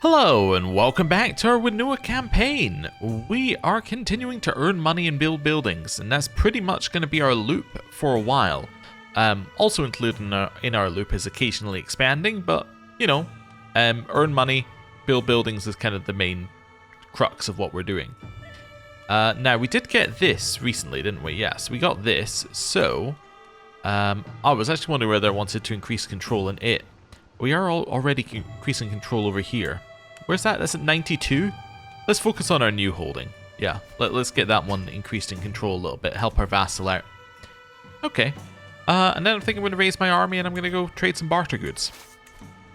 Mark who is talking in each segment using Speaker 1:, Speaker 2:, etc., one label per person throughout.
Speaker 1: Hello and welcome back to our Wanua campaign. We are continuing to earn money and build buildings, and that's pretty much going to be our loop for a while. Also included in our loop is occasionally expanding, but you know, earn money, build buildings is kind of the main crux of what we're doing. Now we did get this recently, didn't we? Yes, we got this. So I was actually wondering whether I wanted to increase control in it. We are already increasing control over here. Where's that? That's at 92? Let's focus on our new holding. Yeah, let's get that one increased in control a little bit. Help our vassal out. Okay. And then I'm thinking I'm going to raise my army and I'm going to go trade some barter goods.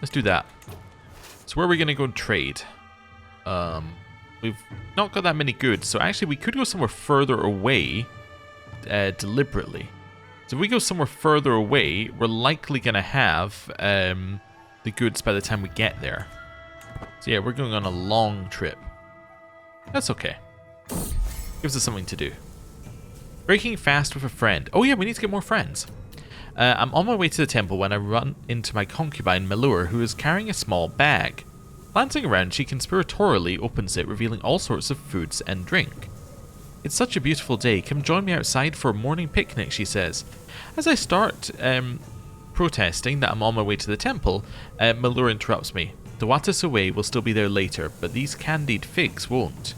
Speaker 1: Let's do that. So where are we going to go and trade? We've not got that many goods. So actually we could go somewhere further away deliberately. So if we go somewhere further away, we're likely going to have the goods by the time we get there. So yeah, we're going on a long trip. That's okay. Gives us something to do. Breaking fast with a friend. Oh yeah, we need to get more friends. I'm on my way to the temple when I run into my concubine Malur, who is carrying a small bag. Glancing around, she conspiratorially opens it, revealing all sorts of foods and drink. It's such a beautiful day. Come join me outside for a morning picnic, she says. As I start protesting that I'm on my way to the temple, Malur interrupts me. The Watas away will still be there later, but these candied figs won't.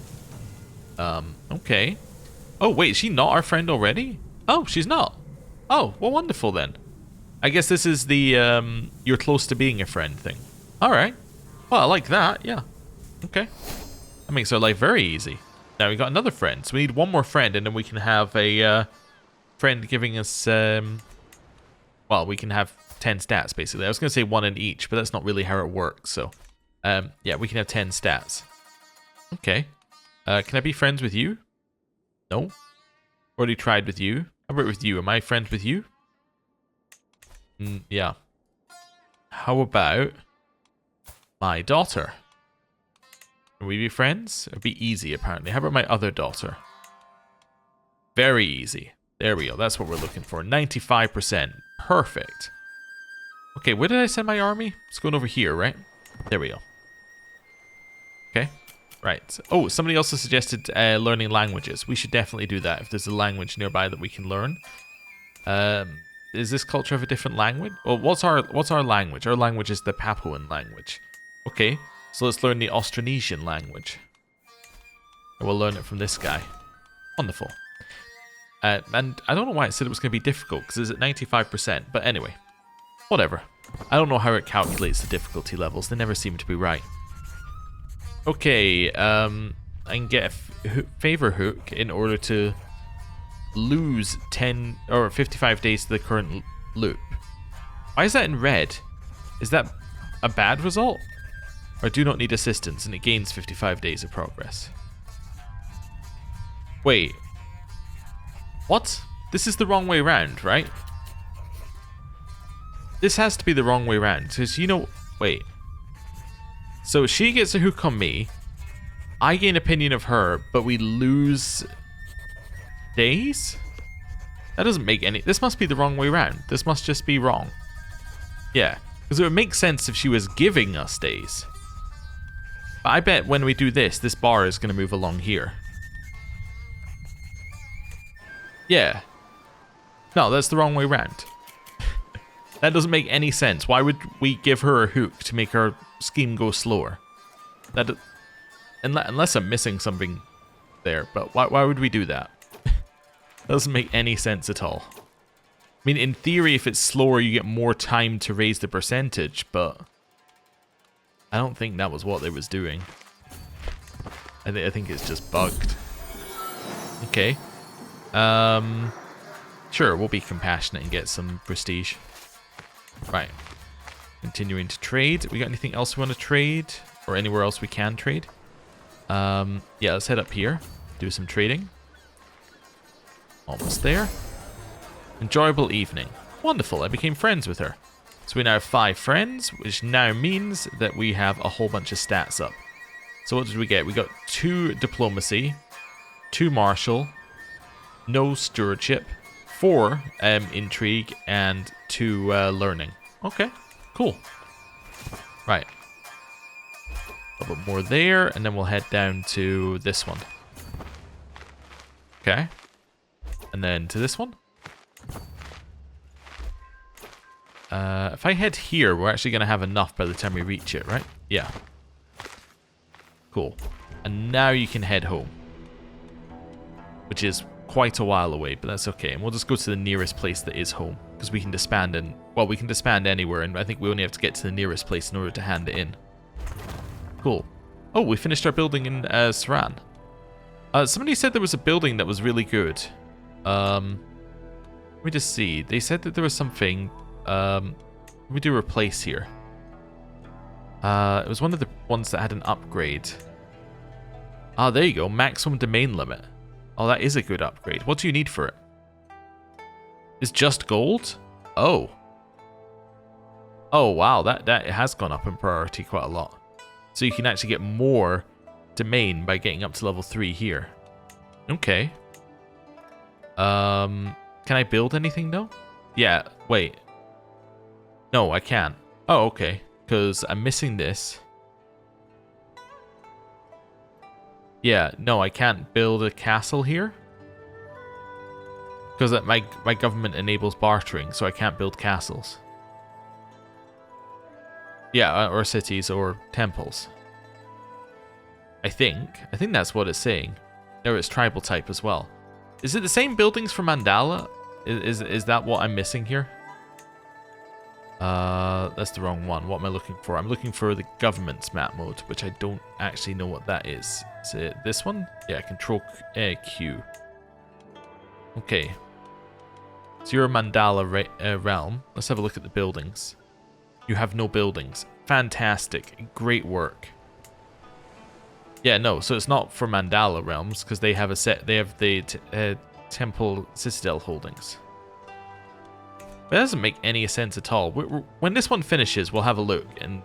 Speaker 1: Okay. Oh, wait, is she not our friend already? Oh, she's not. Oh, well, wonderful then. I guess this is the you're close to being a friend thing. Alright. Well, I like that, yeah. Okay. That makes our life very easy. Now we got another friend, so we need one more friend, and then we can have a friend giving us, well, we can have 10 stats, basically. I was going to say one in each, but that's not really how it works, so, yeah, we can have 10 stats. Okay. Can I be friends with you? No. Already tried with you. How about with you? Am I friends with you? Yeah. How about my daughter? Can we be friends? It'd be easy, apparently. How about my other daughter? Very easy. There we go. That's what we're looking for. 95%. Perfect. Okay, where did I send my army? It's going over here, right? There we go. Okay. Right. Oh, somebody else has suggested learning languages. We should definitely do that if there's a language nearby that we can learn. Is this culture of a different language? Well, what's our language? Our language is the Papuan language. Okay. So let's learn the Austronesian language. And we'll learn it from this guy. Wonderful. And I don't know why it said it was going to be difficult, because it's at 95%. But anyway, whatever. I don't know how it calculates the difficulty levels. They never seem to be right. Okay, I can get a favor hook in order to lose 10 or 55 days to the current loop. Why is that in red? Is that a bad result? Or do not need assistance, and it gains 55 days of progress. Wait. What? This is the wrong way around, right? This has to be the wrong way around. Because, you know... Wait. So she gets a hook on me. I gain opinion of her, but we lose... days? That doesn't make any... This must be the wrong way around. This must just be wrong. Yeah. Because it would make sense if she was giving us days. But I bet when we do this, this bar is going to move along here. Yeah. No, that's the wrong way around. That doesn't make any sense. Why would we give her a hook to make our scheme go slower? That, unless I'm missing something there, but why would we do that? That doesn't make any sense at all. I mean, in theory, if it's slower, you get more time to raise the percentage, but I don't think that was what they was doing. I think it's just bugged. Okay. Sure, we'll be compassionate and get some prestige. Right. Continuing to trade. We got anything else we want to trade? Or anywhere else we can trade? Yeah, let's head up here. Do some trading. Almost there. Enjoyable evening. Wonderful, I became friends with her. So we now have 5 friends, which now means that we have a whole bunch of stats up. So what did we get? We got 2 diplomacy, 2 martial, no stewardship, 4 intrigue, and 2 learning. Okay, cool. Right. A little bit more there, and then we'll head down to this one. Okay. And then to this one. If I head here, we're actually going to have enough by the time we reach it, right? Yeah. Cool. And now you can head home. Which is quite a while away, but that's okay. And we'll just go to the nearest place that is home. Because we can disband and... Well, we can disband anywhere, and I think we only have to get to the nearest place in order to hand it in. Cool. Oh, we finished our building in Saran. Somebody said there was a building that was really good. Let me just see. They said that there was something... let me do replace here. It was one of the ones that had an upgrade. Ah, there you go. Maximum domain limit. Oh, that is a good upgrade. What do you need for it? It's just gold? Oh. Oh, wow. That has gone up in priority quite a lot. So you can actually get more domain by getting up to level 3 here. Okay. Can I build anything though? Yeah, wait. No, I can't. Oh, okay. Because I'm missing this. Yeah, no, I can't build a castle here. Because my government enables bartering, so I can't build castles. Yeah, or cities or temples. I think that's what it's saying. Or it's tribal type as well. Is it the same buildings for Mandala? Is that what I'm missing here? That's the wrong one. What am I looking for? I'm looking for the government's map mode, which I don't actually know what that is. Is it this one? Yeah, Control Q. Okay. So you're a Mandala realm. Let's have a look at the buildings. You have no buildings. Fantastic. Great work. Yeah, no, so it's not for Mandala realms, because they have a set. They have the Temple Citadel holdings. But that doesn't make any sense at all. When this one finishes, we'll have a look. And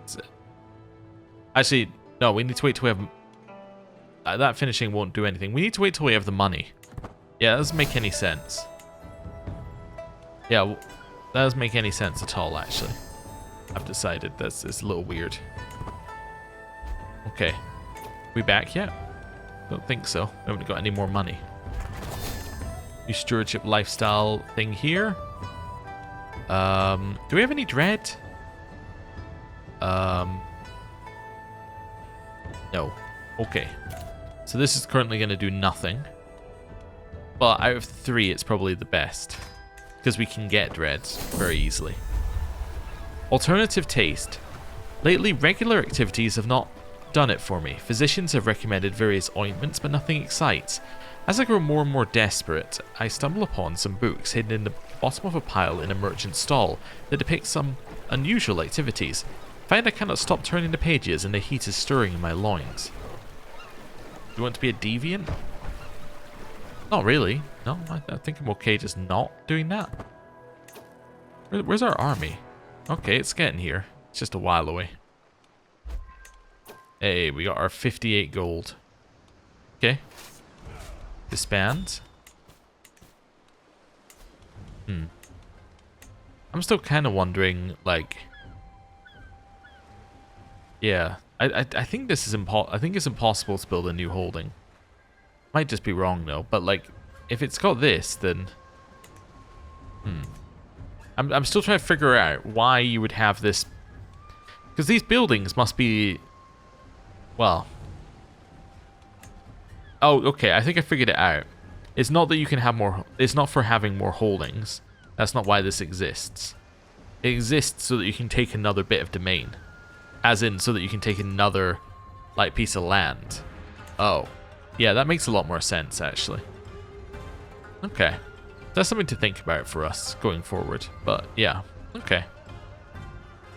Speaker 1: actually, no, we need to wait till we have... that finishing won't do anything. We need to wait till we have the money. Yeah, that doesn't make any sense. Yeah, that doesn't make any sense at all, actually. I've decided it's a little weird. Okay. We back yet? Don't think so. We haven't got any more money. New stewardship lifestyle thing here. Do we have any dread? No. Okay. So this is currently going to do nothing. But out of 3, it's probably the best. Because we can get dreads very easily. Alternative taste. Lately, regular activities have not done it for me. Physicians have recommended various ointments, but nothing excites. As I grow more and more desperate, I stumble upon some books hidden in the bottom of a pile in a merchant's stall that depict some unusual activities. Find I cannot stop turning the pages and the heat is stirring in my loins. Do you want to be a deviant? Not really. No, I think I'm okay just not doing that. Where's our army? Okay, it's getting here. It's just a while away. Hey, we got our 58 gold. Okay. Disband. I'm still kind of wondering, like... Yeah, I think this is I think it's impossible to build a new holding. Might just be wrong though, but like, if it's got this, then... I'm still trying to figure out why you would have this... Because these buildings must be... Well... Oh, okay, I think I figured it out. It's not that you can have more... It's not for having more holdings. That's not why this exists. It exists so that you can take another bit of domain. As in, so that you can take another, like, piece of land. Oh. Yeah, that makes a lot more sense, actually. Okay. That's something to think about for us going forward. But, yeah. Okay.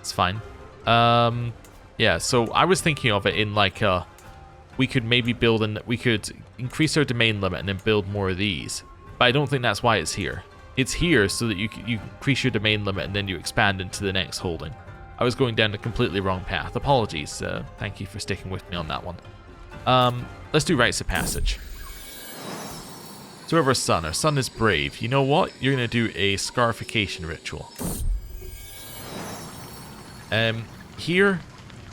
Speaker 1: It's fine. Yeah, so I was thinking of it in, like, we could maybe build we could increase our domain limit and then build more of these. But I don't think that's why it's here. It's here so that you increase your domain limit and then you expand into the next holding. I was going down a completely wrong path. Apologies. Thank you for sticking with me on that one. Let's do rites of passage. So we have our son. Our son is brave. You know what? You're going to do a scarification ritual. Here,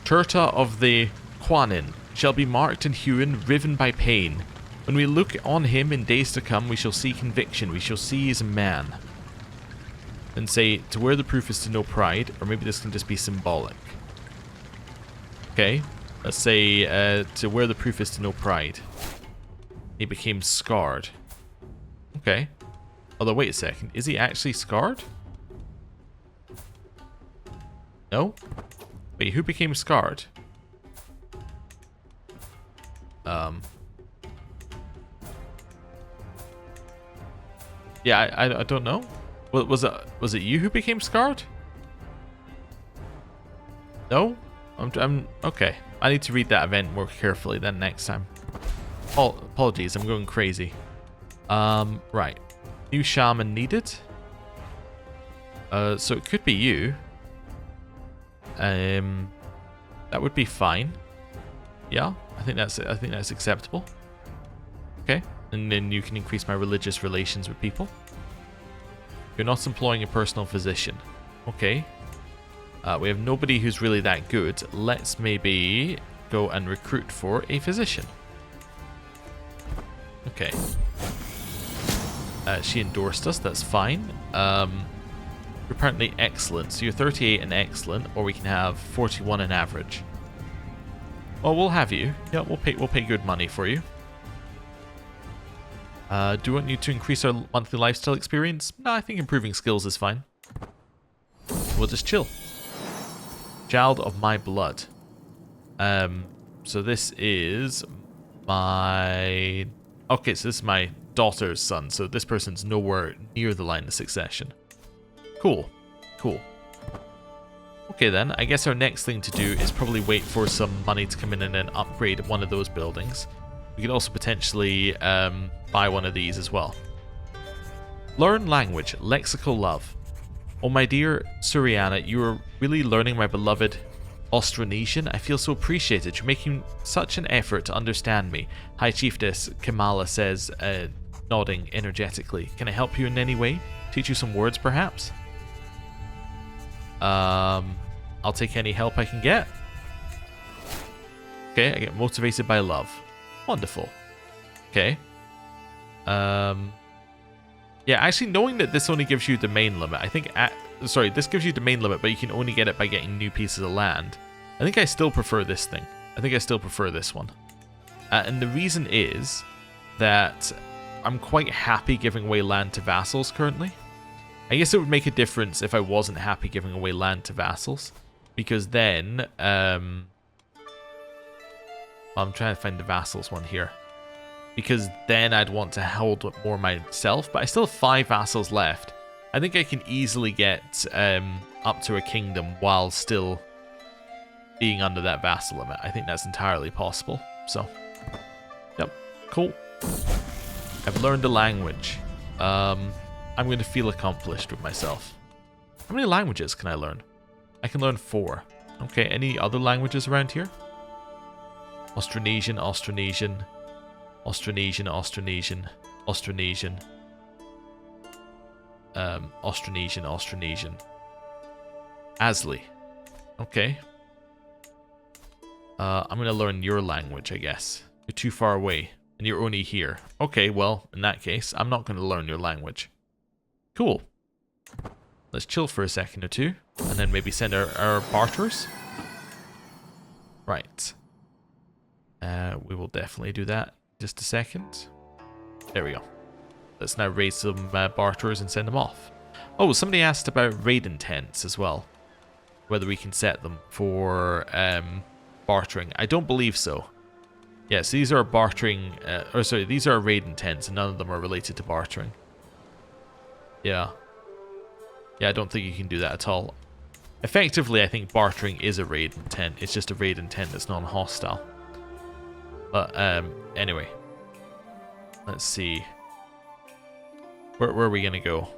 Speaker 1: Turta of the Quanin shall be marked and hewn, riven by pain. When we look on him in days to come, we shall see conviction. We shall see he's a man. And say, to wear the proof is to know pride, or maybe this can just be symbolic. Okay, let's say to wear the proof is to know pride. He became scarred. Okay. Although, wait a second, is he actually scarred? No? Wait, who became scarred? Yeah, I don't know. Was it you who became scarred? No? I'm okay. I need to read that event more carefully then next time. Apologies, I'm going crazy. Right. New shaman needed. So it could be you. That would be fine. Yeah, I think that's acceptable. Okay, and then you can increase my religious relations with people. You're not employing a personal physician. Okay. We have nobody who's really that good. Let's maybe go and recruit for a physician. Okay. She endorsed us, that's fine. You're apparently excellent, so you're 38 and excellent, or we can have 41 and average. Well, we'll have you. Yeah, we'll pay good money for you. Do you want you to increase our monthly lifestyle experience? No, I think improving skills is fine. We'll just chill. Child of my blood. So this is my... Okay, so this is my daughter's son, so this person's nowhere near the line of succession. Cool. Cool. Okay then, I guess our next thing to do is probably wait for some money to come in and then upgrade one of those buildings. We could also potentially buy one of these as well. Learn language, lexical love. Oh my dear Suriana, you are really learning my beloved Austronesian. I feel so appreciated. You're making such an effort to understand me. High Chiefess Kamala says, nodding energetically. Can I help you in any way? Teach you some words, perhaps? I'll take any help I can get. Okay, I get motivated by love. Wonderful. Okay. Yeah, actually knowing that this only gives you domain limit, I think... sorry, this gives you domain limit, but you can only get it by getting new pieces of land. I think I still prefer this thing. I think I still prefer this one. And the reason is that I'm quite happy giving away land to vassals currently. I guess it would make a difference if I wasn't happy giving away land to vassals. Because then... I'm trying to find the vassals one here. Because then I'd want to hold more myself. But I still have 5 vassals left. I think I can easily get up to a kingdom while still being under that vassal limit. I think that's entirely possible. So, yep, cool. I've learned a language. I'm going to feel accomplished with myself. How many languages can I learn? I can learn 4. Okay, any other languages around here? Austronesian, Austronesian, Austronesian, Austronesian, Austronesian, Austronesian, Austronesian. Asli. Okay. I'm going to learn your language, I guess. You're too far away, and you're only here. Okay, well, in that case, I'm not going to learn your language. Cool. Let's chill for a second or two, and then maybe send our barterers. Right. We will definitely do that. Just a second. There we go. Let's now raise some barterers and send them off. Oh, somebody asked about raiding tents as well. Whether we can set them for bartering. I don't believe so. Yes, these are bartering... or sorry, these are raiding tents and none of them are related to bartering. Yeah. Yeah, I don't think you can do that at all. Effectively, I think bartering is a raiding tent. It's just a raiding tent that's non-hostile. But, anyway. Let's see. Where are we going to go?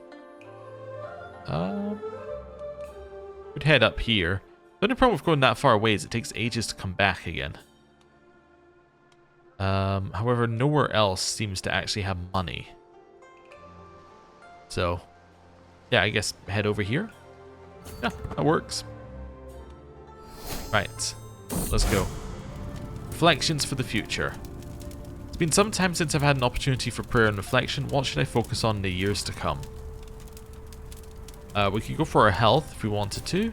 Speaker 1: We'd head up here. The only problem with going that far away is it takes ages to come back again. However, nowhere else seems to actually have money. So, yeah, I guess head over here. Yeah, that works. Right. Let's go. Reflections for the future. It's been some time since I've had an opportunity for prayer and reflection. What should I focus on in the years to come? We could go for our health if we wanted to.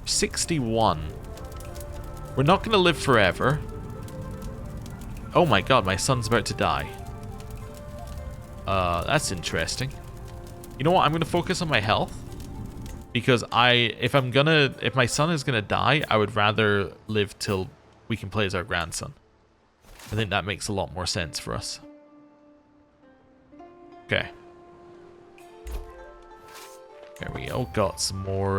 Speaker 1: 61. We're not going to live forever. Oh my god, my son's about to die. That's interesting. You know what? I'm going to focus on my health. Because if my son is going to die, I would rather live till we can play as our grandson. I think that makes a lot more sense for us. Okay. There we go. Got some more,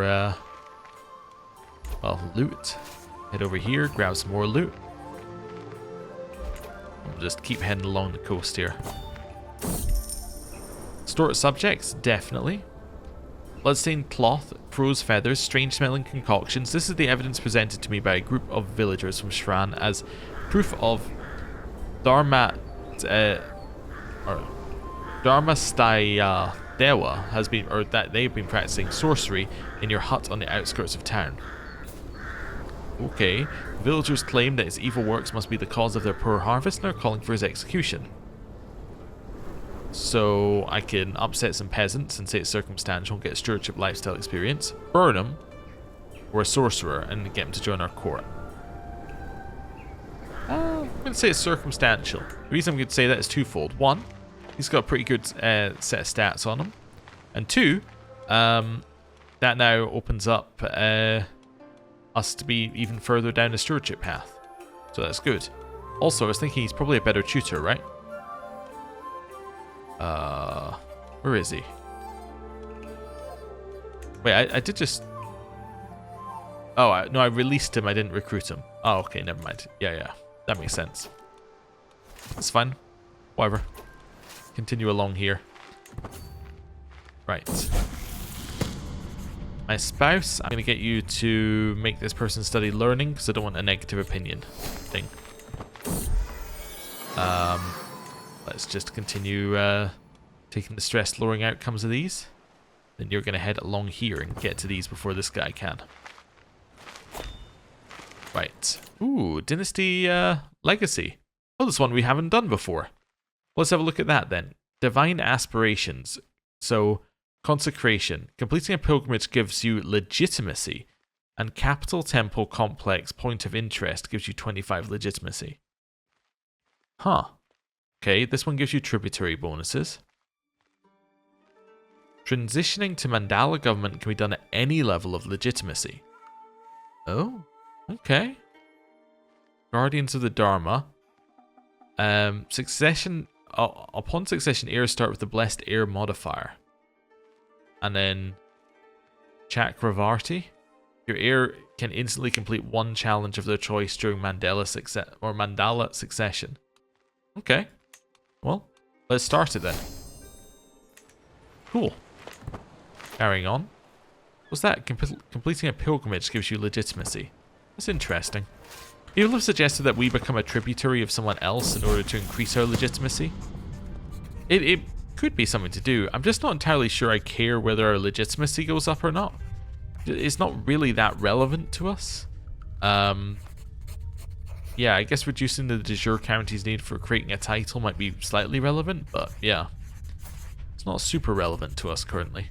Speaker 1: well, loot. Head over here, grab some more loot. We'll just keep heading along the coast here. Stored subjects, definitely. Bloodstained cloth, crow's feathers, strange smelling concoctions. This is the evidence presented to me by a group of villagers from Shran as proof of Dharmastaya Dewa has been, or that they've been practicing sorcery in your hut on the outskirts of town. Okay, villagers claim that his evil works must be the cause of their poor harvest and are calling for his execution. So I can upset some peasants and say it's circumstantial, get a stewardship lifestyle experience, burn him, or a sorcerer, and get him to join our court. I'm going to say it's circumstantial. The reason I'm going to say that is twofold. One, he's got a pretty good set of stats on him. And two, that now opens up us to be even further down the stewardship path. So that's good. Also, I was thinking he's probably a better tutor, right? Where is he? Wait, I did just... Oh, no, I released him. I didn't recruit him. Oh, okay, never mind. Yeah. That makes sense. That's fine. Whatever. Continue along here. Right. My spouse, I'm going to get you to make this person study learning because I don't want a negative opinion thing. Let's just continue taking the stress lowering outcomes of these. Then you're going to head along here and get to these before this guy can. Right. Ooh, Dynasty Legacy. Oh, this one we haven't done before. Let's have a look at that then. Divine Aspirations. So, Consecration. Completing a pilgrimage gives you legitimacy. And Capital Temple Complex Point of Interest gives you 25 legitimacy. Huh. Okay, this one gives you tributary bonuses. Transitioning to Mandala government can be done at any level of legitimacy. Oh, okay. Guardians of the Dharma. Succession. Upon succession, heirs start with the Blessed Heir modifier. And then Chakravarti. Your heir can instantly complete one challenge of their choice during Mandala succession. Okay. Well, let's start it then. Cool. Carrying on. What's that? Completing a pilgrimage gives you legitimacy. That's interesting. People have suggested that we become a tributary of someone else in order to increase our legitimacy. It could be something to do. I'm just not entirely sure I care whether our legitimacy goes up or not. It's not really that relevant to us. Yeah, I guess reducing the de jure counties need for creating a title might be slightly relevant, but yeah. It's not super relevant to us currently.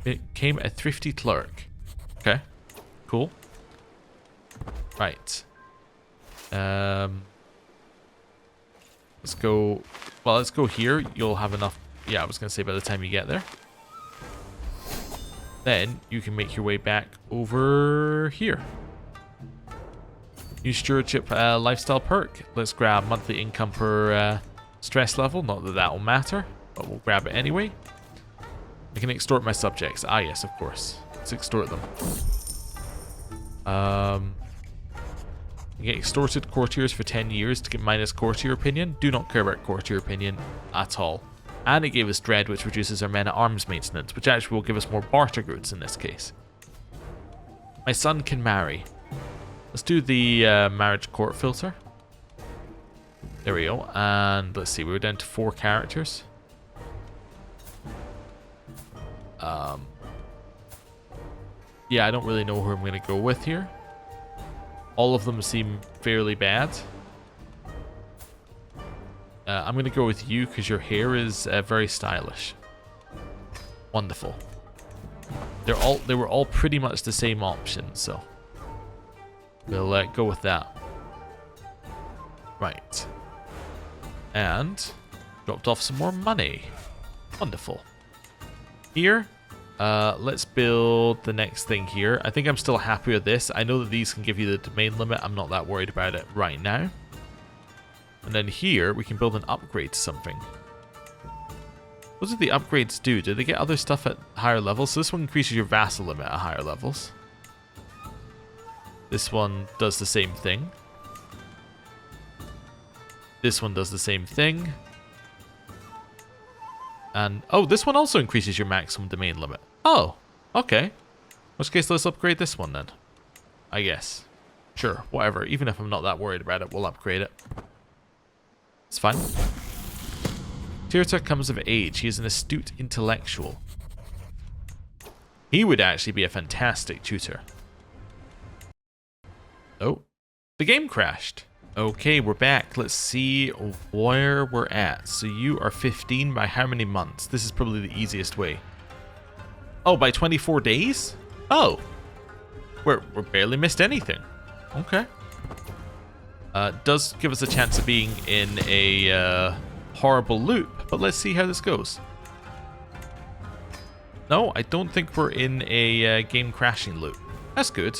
Speaker 1: It became a thrifty clerk. Okay, cool. Right. Let's go. Well, let's go here. You'll have enough. Yeah, I was going to say by the time you get there. Then you can make your way back over here. New stewardship lifestyle perk. Let's grab monthly income per stress level. Not that that will matter, but we'll grab it anyway. I can extort my subjects. Ah, yes, of course. Let's extort them. You get extorted courtiers for 10 years to get minus courtier opinion. Do not care about courtier opinion at all. And it gave us dread, which reduces our men-at-arms maintenance, which actually will give us more barter goods in this case. My son can marry. Let's do the marriage court filter. There we go. And let's see, we're down to 4 characters. Yeah, I don't really know who I'm going to go with here. All of them seem fairly bad. I'm going to go with you because your hair is very stylish. Wonderful. They were all pretty much the same option, so we'll go with that. Right. And dropped off some more money. Wonderful. Here, let's build the next thing here. I think I'm still happy with this. I know that these can give you the domain limit. I'm not that worried about it right now. And then here, we can build an upgrade to something. What do the upgrades do? Do they get other stuff at higher levels? So this one increases your vassal limit at higher levels. This one does the same thing. This one does the same thing. And, oh, this one also increases your maximum domain limit. Oh, okay. In which case, let's upgrade this one then. I guess. Sure, whatever. Even if I'm not that worried about it, we'll upgrade it. It's fine. Tirta comes of age. He is an astute intellectual. He would actually be a fantastic tutor. Oh, the game crashed. Okay, we're back. Let's see where we're at. So you are 15 by how many months? This is probably the easiest way. Oh, by 24 days? Oh, we're barely missed anything. Okay. Does give us a chance of being in a horrible loop, but let's see how this goes. No, I don't think we're in a game crashing loop. That's good.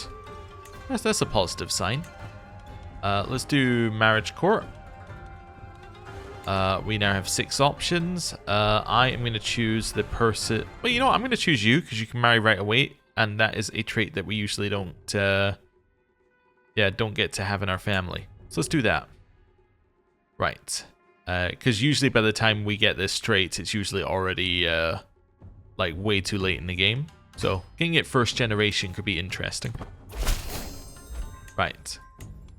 Speaker 1: That's a positive sign. Let's do marriage court. We now have 6 options. I am going to choose the person. Well, you know what? I'm going to choose you because you can marry right away, and that is a trait that we usually don't get to have in our family. So let's do that. Right. Because usually by the time we get this trait, it's usually already like way too late in the game. So getting it first generation could be interesting. Right.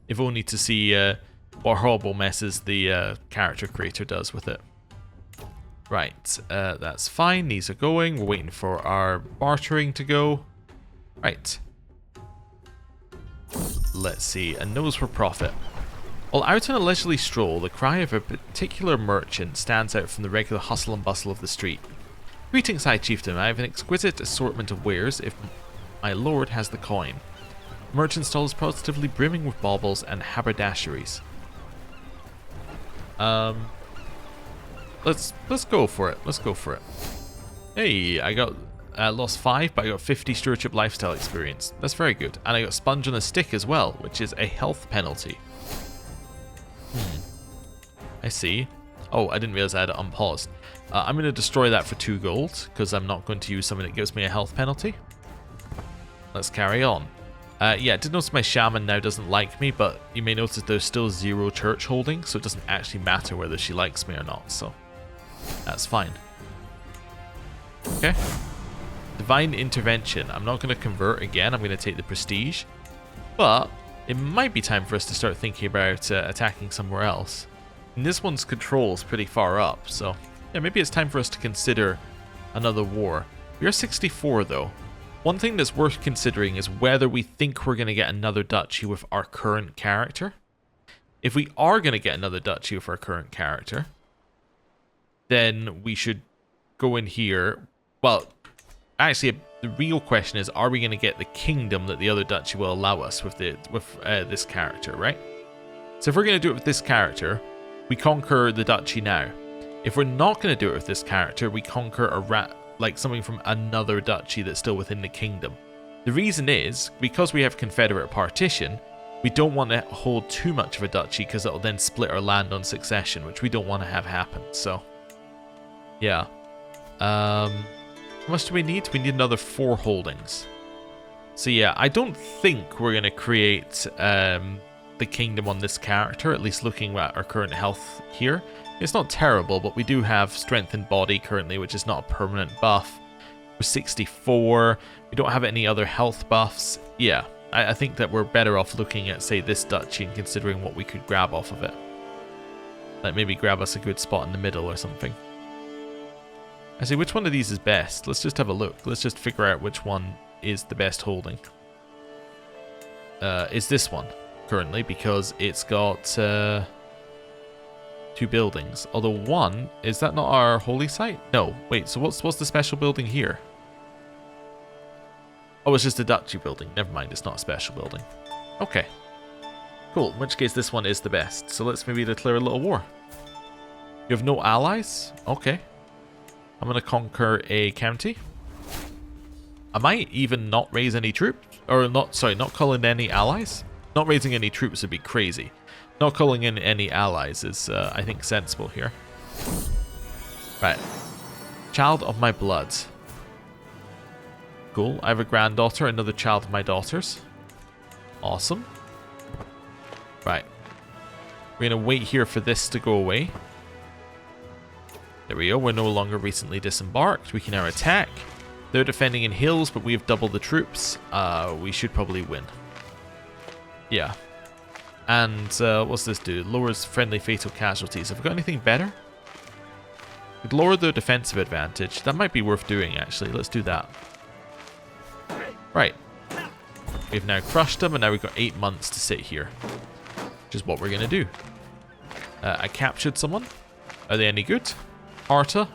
Speaker 1: If only to see what horrible messes the character creator does with it. Right. That's fine. These are going. We're waiting for our bartering to go. Right. Let's see. A nose for profit. While out on a leisurely stroll, the cry of a particular merchant stands out from the regular hustle and bustle of the street. Greetings, High Chieftain. I have an exquisite assortment of wares if my lord has the coin. The merchant stall is positively brimming with baubles and haberdasheries. Let's go for it. Let's go for it. Hey, I got lost 5, but I got 50 stewardship lifestyle experience. That's very good. And I got sponge on a stick as well, which is a health penalty. I see. Oh, I didn't realize I had it unpaused. I'm going to destroy that for 2 gold, because I'm not going to use something that gives me a health penalty. Let's carry on. Yeah, I did notice my shaman now doesn't like me, but you may notice there's still 0 church holding, so it doesn't actually matter whether she likes me or not, so that's fine. Okay. Divine Intervention. I'm not going to convert again, I'm going to take the prestige, but it might be time for us to start thinking about attacking somewhere else. And this one's control is pretty far up, so yeah, maybe it's time for us to consider another war. We are 64 though. One thing that's worth considering is whether we think we're going to get another duchy with our current character. If we are going to get another duchy with our current character, then we should go in here. Well, actually, the real question is, are we going to get the kingdom that the other duchy will allow us with this character, right? So if we're going to do it with this character, we conquer the duchy now. If we're not going to do it with this character, we conquer something from another duchy that's still within the kingdom. The reason is, because we have Confederate partition, we don't want to hold too much of a duchy because it'll then split our land on succession, which we don't want to have happen. So, yeah. How much do we need? We need another 4 holdings. So yeah, I don't think we're going to create the kingdom on this character, at least looking at our current health here. It's not terrible, but we do have strength in body currently, which is not a permanent buff. We're 64. We don't have any other health buffs. Yeah, I think that we're better off looking at, say, this duchy and considering what we could grab off of it. Like maybe grab us a good spot in the middle or something. I see, which one of these is best? Let's just have a look. Let's just figure out which one is the best holding. Is this one. currently because it's got 2 buildings. Although one, is that not our holy site? No, wait, so what's the special building here? Oh, it's just a duchy building. Never mind, it's not a special building. Okay. Cool, in which case this one is the best. So let's maybe declare a little war. You have no allies? Okay. I'm going to conquer a county. I might even not raise any troops. Or not, sorry, not call in any allies. Not raising any troops would be crazy. Not calling in any allies is, I think, sensible here. Right. Child of my blood. Cool. I have a granddaughter, another child of my daughter's. Awesome. Right. We're going to wait here for this to go away. There we go. We're no longer recently disembarked. We can now attack. They're defending in hills, but we have double the troops. We should probably win. Yeah. And what's this do? Lowers friendly fatal casualties. Have we got anything better? We'd lower their defensive advantage. That might be worth doing, actually. Let's do that. Right. We've now crushed them, and now we've got 8 months to sit here. Which is what we're going to do. I captured someone. Are they any good? Arta?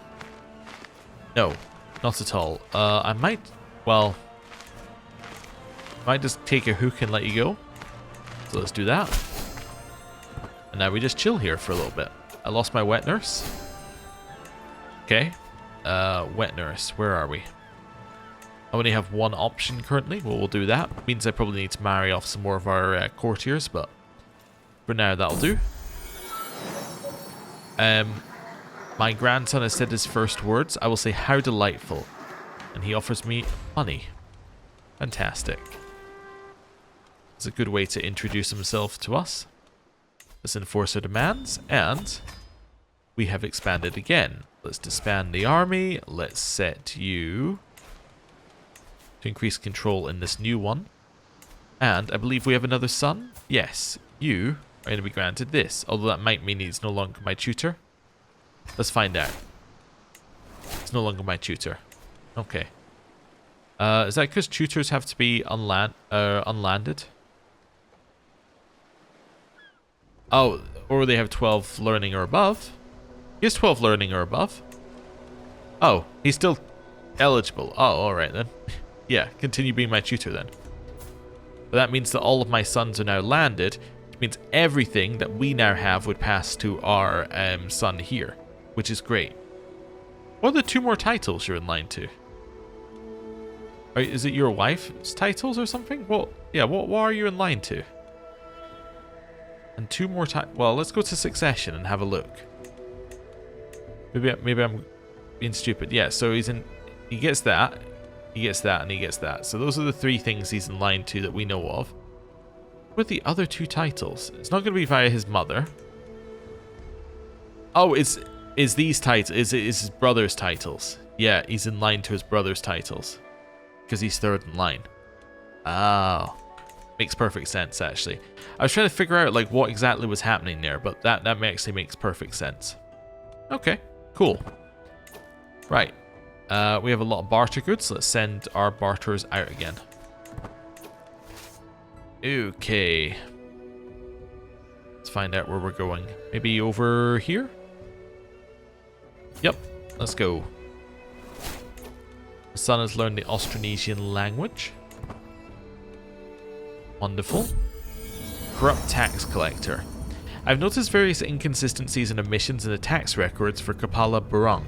Speaker 1: No. Not at all. I might... Well... I might just take a hook and let you go. So let's do that. And now we just chill here for a little bit. I lost my wet nurse. Okay. Wet nurse. Where are we? I only have one option currently. Well, we'll do that. Means I probably need to marry off some more of our courtiers, but for now that'll do. My grandson has said his first words. I will say, how delightful. And he offers me money. Fantastic. It's a good way to introduce himself to us. Let's enforce our demands, and we have expanded again. Let's disband the army. Let's set you to increase control in this new one. And I believe we have another son. Yes, you are going to be granted this, although that might mean he's no longer my tutor. Let's find out. It's no longer my tutor. Okay. Is that because tutors have to be unlanded? Oh, or they have 12 learning or above. He has 12 learning or above. Oh, he's still eligible. Oh, alright then. Yeah, continue being my tutor then. But that means that all of my sons are now landed, which means everything that we now have would pass to our son here, which is great. What are the 2 more titles you're in line to? Is it your wife's titles or something? Well, yeah, what are you in line to? And 2 more titles. Well, let's go to succession and have a look. Maybe I'm being stupid. Yeah, so he gets that, he gets that, and he gets that. So those are the 3 things he's in line to that we know of. What are the other 2 titles? It's not going to be via his mother. Oh, is these titles? Is his brother's titles? Yeah, he's in line to his brother's titles because he's 3rd in line. Oh, makes perfect sense actually. I was trying to figure out like what exactly was happening there, but that actually makes perfect sense. Okay, cool. Right, we have a lot of barter goods. Let's send our barters out again. Okay, let's find out where we're going. Maybe over here? Yep, let's go. The son has learned the Austronesian language. Wonderful. Corrupt tax collector. I've noticed various inconsistencies and omissions in the tax records for Kapala Burung.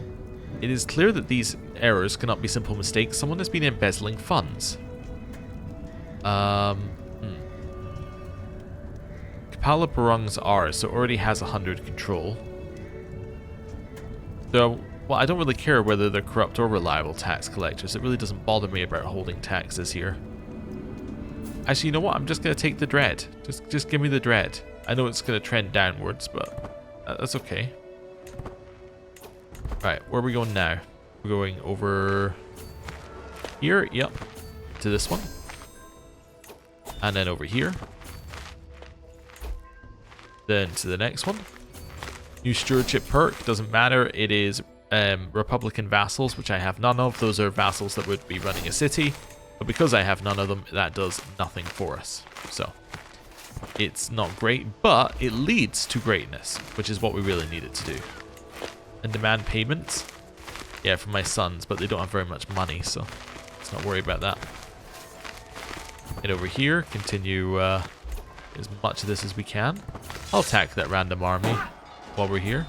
Speaker 1: It is clear that these errors cannot be simple mistakes. Someone has been embezzling funds. Kapala Burung's ours, so it already has 100 control. So, well, I don't really care whether they're corrupt or reliable tax collectors. It really doesn't bother me about holding taxes here. Actually, you know what? I'm just going to take the dread. Just give me the dread. I know it's going to trend downwards, but that's okay. Right, where are we going now? We're going over here. Yep. To this one. And then over here. Then to the next one. New stewardship perk. Doesn't matter. It is Republican vassals, which I have none of. Those are vassals that would be running a city. But because I have none of them, that does nothing for us. So, it's not great, but it leads to greatness, which is what we really need it to do. And demand payments. Yeah, from my sons, but they don't have very much money, so let's not worry about that. Head over here, continue as much of this as we can. I'll attack that random army while we're here.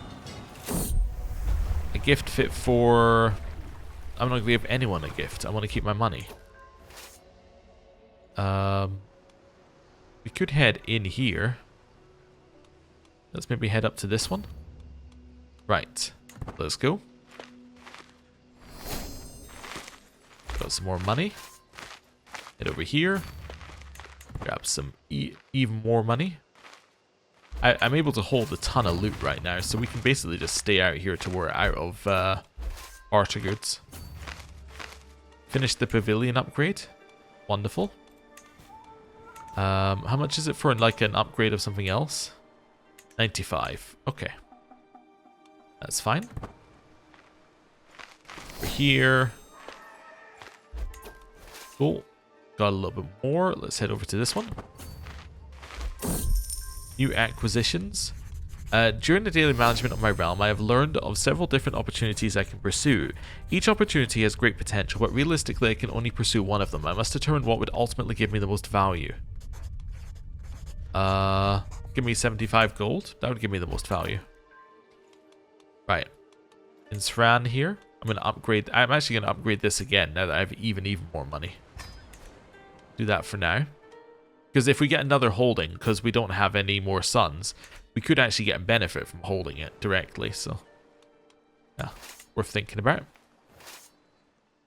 Speaker 1: A gift fit for... I'm not going to give anyone a gift. I want to keep my money. We could head in here. Let's maybe head up to this one. Right. Let's go. Got some more money. Head over here. Grab some even more money. I'm able to hold a ton of loot right now, so we can basically just stay out here till we're out of barter goods. Finish the pavilion upgrade. Wonderful. How much is it for like an upgrade of something else? 95. Okay. That's fine. Over here. Cool. Got a little bit more. Let's head over to this one. New acquisitions. During the daily management of my realm, I have learned of several different opportunities I can pursue. Each opportunity has great potential, but realistically I can only pursue one of them. I must determine what would ultimately give me the most value. Give me 75 gold. That would give me the most value. Right. In Sran here, I'm going to upgrade. I'm actually going to upgrade this again now that I have even more money. Do that for now. Because if we get another holding, because we don't have any more sons, we could actually get a benefit from holding it directly. So, yeah, worth thinking about.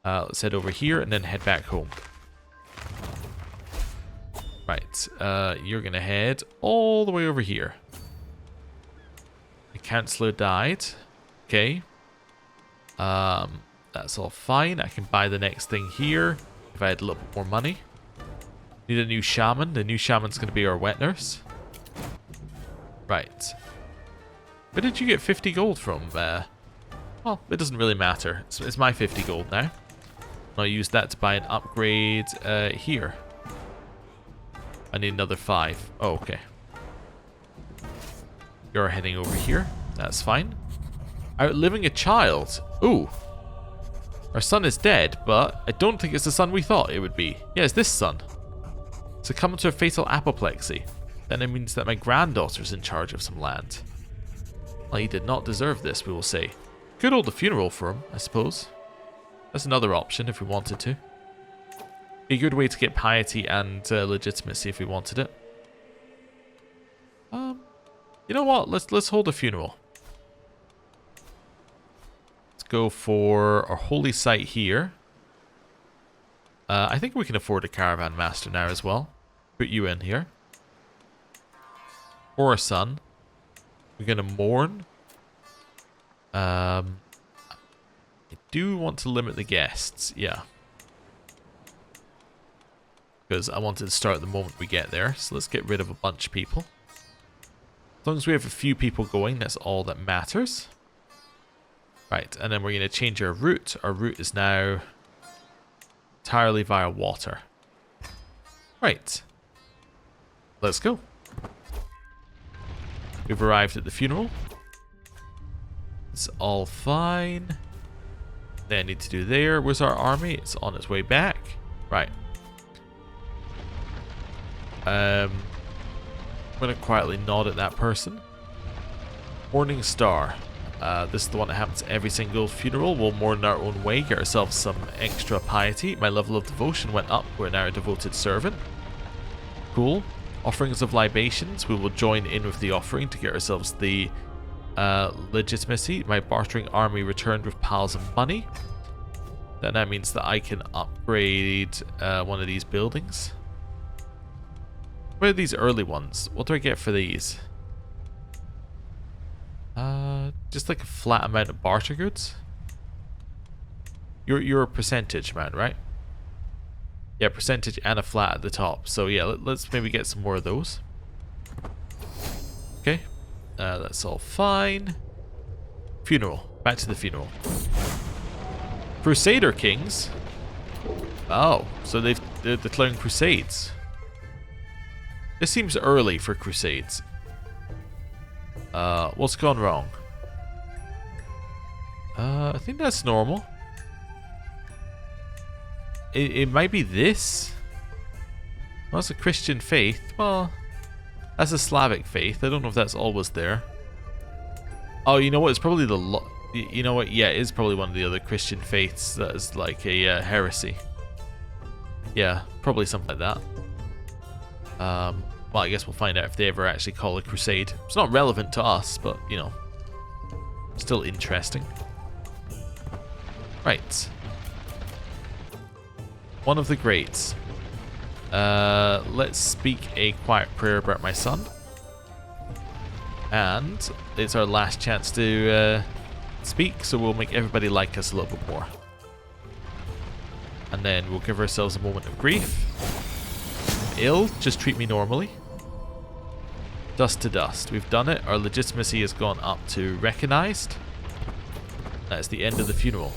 Speaker 1: Let's head over here and then head back home. Right, you're going to head all the way over here. The counselor died. Okay. That's all fine. I can buy the next thing here if I had a little bit more money. Need a new shaman. The new shaman's going to be our wet nurse. Right. Where did you get 50 gold from? Well, it doesn't really matter. It's my 50 gold now. I'll use that to buy an upgrade here. I need another 5. Oh, okay. You're heading over here. That's fine. Outliving a child. Ooh. Our son is dead, but I don't think it's the son we thought it would be. Yeah, it's this son. Succumb to a fatal apoplexy. Then it means that my granddaughter's in charge of some land. Well, he did not deserve this, we will say. Could hold a funeral for him, I suppose. That's another option if we wanted to. Be a good way to get piety and legitimacy if we wanted it. You know what? Let's hold a funeral. Let's go for our holy site here. I think we can afford a caravan master now as well. Put you in here. For our son. We're going to mourn. I do want to limit the guests. Yeah. Because I wanted to start the moment we get there. So let's get rid of a bunch of people. As long as we have a few people going, that's all that matters. Right, and then we're going to change our route. Our route is now entirely via water. Right. Let's go. We've arrived at the funeral. It's all fine. Then I need to do there. Where's our army? It's on its way back. Right. I'm going to quietly nod at that person. Morning Star. This is the one that happens every single funeral. We'll mourn in our own way, get ourselves some extra piety. My level of devotion went up. We're now a devoted servant. Cool. Offerings of libations. We will join in with the offering to get ourselves the legitimacy. My bartering army returned with piles of money. Then that means that I can upgrade one of these buildings. Where are these early ones? What do I get for these? Just like a flat amount of barter goods. You're a percentage amount, right? Yeah, percentage and a flat at the top. So yeah, let's maybe get some more of those. Okay, that's all fine. Funeral. Back to the funeral. Crusader Kings. Oh, so they're declaring crusades. This seems early for crusades. What's gone wrong? I think that's normal. It might be this. Well, that's a Christian faith. Well, that's a Slavic faith. I don't know if that's always there. Oh, you know what? It's probably the... You know what? Yeah, it is probably one of the other Christian faiths that is like a heresy. Yeah, probably something like that. Well, I guess we'll find out if they ever actually call a crusade. It's not relevant to us, but, you know, still interesting. Right. One of the greats. Let's speak a quiet prayer about my son. And it's our last chance to speak, so we'll make everybody like us a little bit more. And then we'll give ourselves a moment of grief. Ill, just treat me normally. Dust to dust. We've done it. Our legitimacy has gone up to recognized. That's the end of the funeral.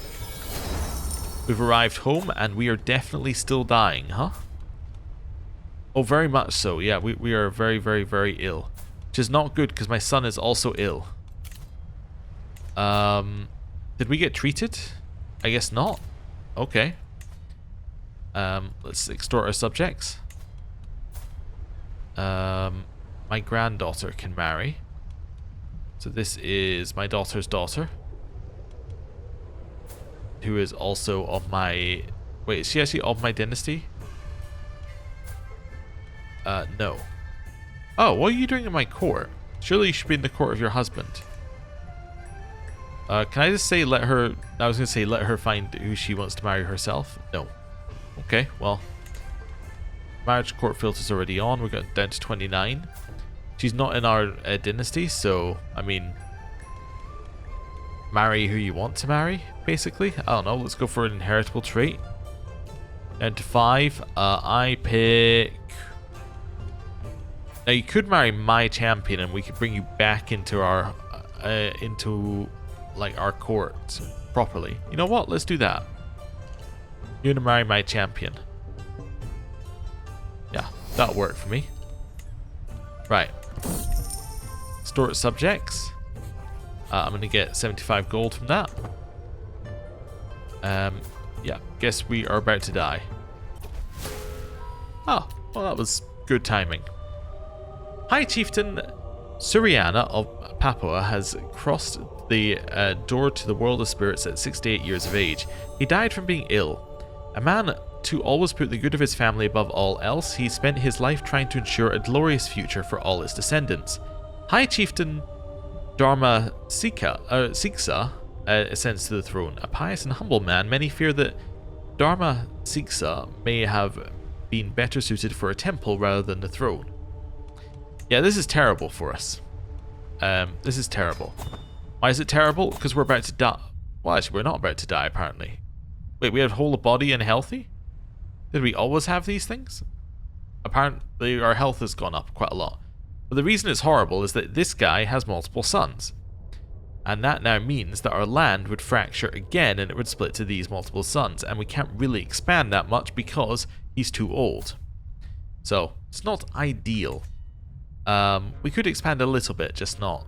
Speaker 1: We've arrived home and we are definitely still dying, huh? Oh, very much so. Yeah, we are very, very, very ill. Which is not good because my son is also ill. Did we get treated? I guess not. Okay. Let's extort our subjects. My granddaughter can marry. So this is my daughter's daughter. Who is also of my... Wait, is she actually of my dynasty? No. Oh, what are you doing in my court? Surely you should be in the court of your husband. Can I just say let her... I was going to say let her find who she wants to marry herself. No. Okay, well. Marriage court filter's already on. We got down to 29. She's not in our dynasty, so, I mean... Marry who you want to marry, basically. I don't know, let's go for an inheritable trait. Down to 5. I pick... Now you could marry my champion and we could bring you back into our... like our court properly. You know what? Let's do that. You're gonna marry my champion. Yeah, that'll work for me. Right. Store subjects. I'm gonna get 75 gold from that. Yeah, guess we are about to die. Oh, well that was good timing. High Chieftain Suriana of Papua has crossed the door to the world of spirits at 68 years of age. He died from being ill. A man to always put the good of his family above all else, he spent his life trying to ensure a glorious future for all his descendants. High Chieftain Dharma Siksa ascends to the throne. A pious and humble man, many fear that Dharma Siksa may have been better suited for a temple rather than the throne. Yeah, this is terrible for us. This is terrible. Why is it terrible? Because we're about to die. Well, actually, we're not about to die, apparently. Wait, we have whole of body and healthy? Did we always have these things? Apparently, our health has gone up quite a lot. But the reason it's horrible is that this guy has multiple sons. And that now means that our land would fracture again and it would split to these multiple sons. And we can't really expand that much because he's too old. So, it's not ideal. We could expand a little bit, just not...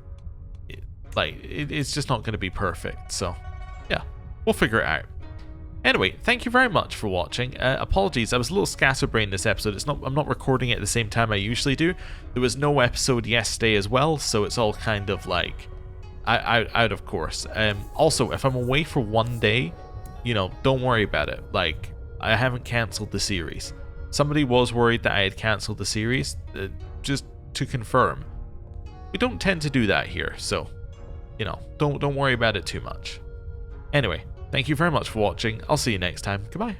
Speaker 1: Like, it's just not going to be perfect. So, yeah, we'll figure it out. Anyway, thank you very much for watching. Apologies, I was a little scatterbrained this episode. I'm not recording it at the same time I usually do. There was no episode yesterday as well, so it's all kind of like out of course. Also, if I'm away for one day, you know, don't worry about it. Like, I haven't cancelled the series. Somebody was worried that I had cancelled the series. Just to confirm, we don't tend to do that here, so you know, don't worry about it too much. Anyway. Thank you very much for watching. I'll see you next time. Goodbye.